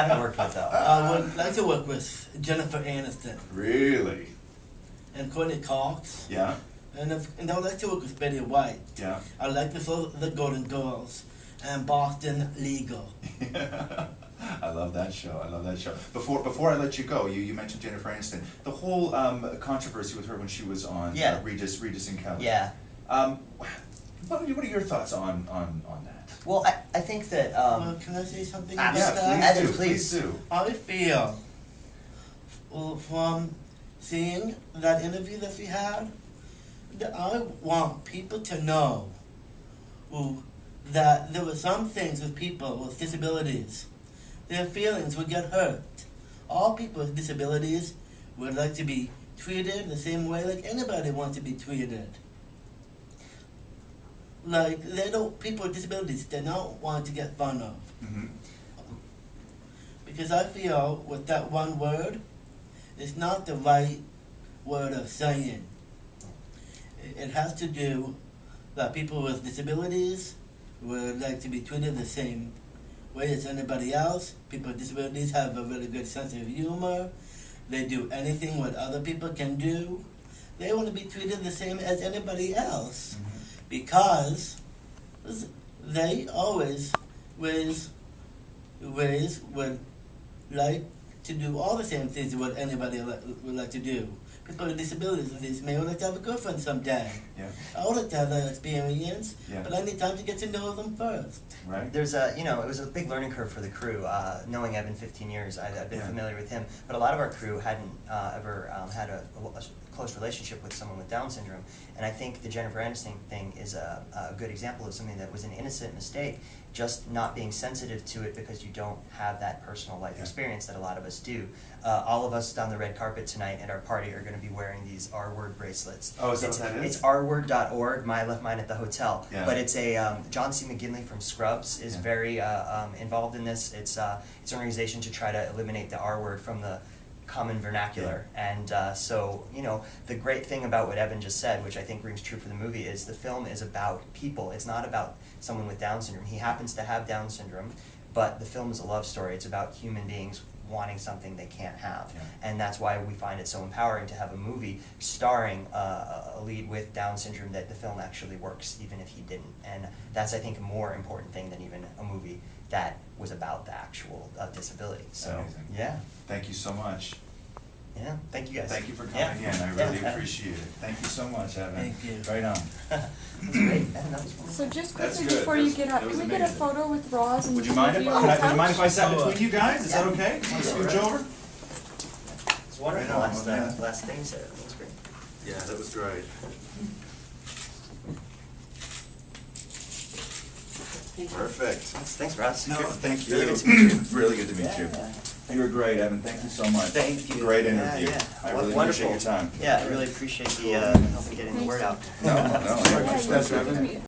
I haven't worked with though. I would like to work with Jennifer Aniston Really? and Courtney Cox. Yeah? And I would like to work with Betty White. Yeah? I would like to follow the Golden Girls and Boston Legal. I love that show. I love that show. Before I let you go, you mentioned Jennifer Aniston. The whole controversy with her when she was on Regis and Kelly. Yeah. What are your thoughts on that? Well, I think that. Can I say something Absolutely. about that? Evan, Please do. I feel, well, from seeing that interview that we had, that I want people to know that there were some things with people with disabilities. Their feelings would get hurt. All people with disabilities would like to be treated the same way like anybody wants to be treated. Like, people with disabilities, they don't want to get fun of. Mm-hmm. Because I feel with that one word, it's not the right word of saying. It has to do that people with disabilities would like to be treated the same way as anybody else. People with disabilities have a really good sense of humor. They do anything what other people can do. They want to be treated the same as anybody else. Mm-hmm. Because they always would like to do all the same things what anybody would like to do. People with disabilities may like to have a girlfriend someday. Yeah. I would like to have that experience, Yeah. but I need time to get to know them first. Right. There's it was a big learning curve for the crew. Knowing Evan 15 years, I've been Yeah. familiar with him, but a lot of our crew hadn't ever had a close relationship with someone with Down syndrome. And I think the Jennifer Aniston thing is a good example of something that was an innocent mistake, just not being sensitive to it because you don't have that personal life experience that a lot of us do. All of us down the red carpet tonight at our party are going to be wearing these R-word bracelets. Oh, is that what that is? It's rword.org. I left mine at the hotel. Yeah. But it's a John C. McGinley from Scrubs is very involved in this. It's an organization to try to eliminate the R word from the common vernacular. And so, the great thing about what Evan just said, which I think rings true for the movie, is the film is about people. It's not about someone with Down syndrome. He happens to have Down syndrome, but the film is a love story. It's about human beings wanting something they can't have. Yeah. And that's why we find it so empowering to have a movie starring a lead with Down syndrome, that the film actually works even if he didn't. And that's, I think, a more important thing than even a movie that was about the actual disability. So, Amazing. yeah. Thank you so much. Yeah, thank you guys. Thank you for coming in. I really appreciate it. Thank you so much, Evan. Thank you. Right on. That's great. Evan, that was wonderful. So just That's quickly good. before you get up, That was can we get a amazing. photo with Roz and Would you mind if you on the would you mind if I couch? sat between you guys? Is that okay? Want to scooch over? It's wonderful. Right on, Last thing you said. That was great. Yeah, that was great. Perfect. Thanks, Ross. No, thank you. Really good to meet you. Really good to meet you. Yeah. You were great, Evan. Thank you so much. Thank you. Great Yeah, interview. yeah. I really Wonderful. appreciate your time. Yeah, I really appreciate the helping getting the word out. No, no. Yeah, That's you- Evan.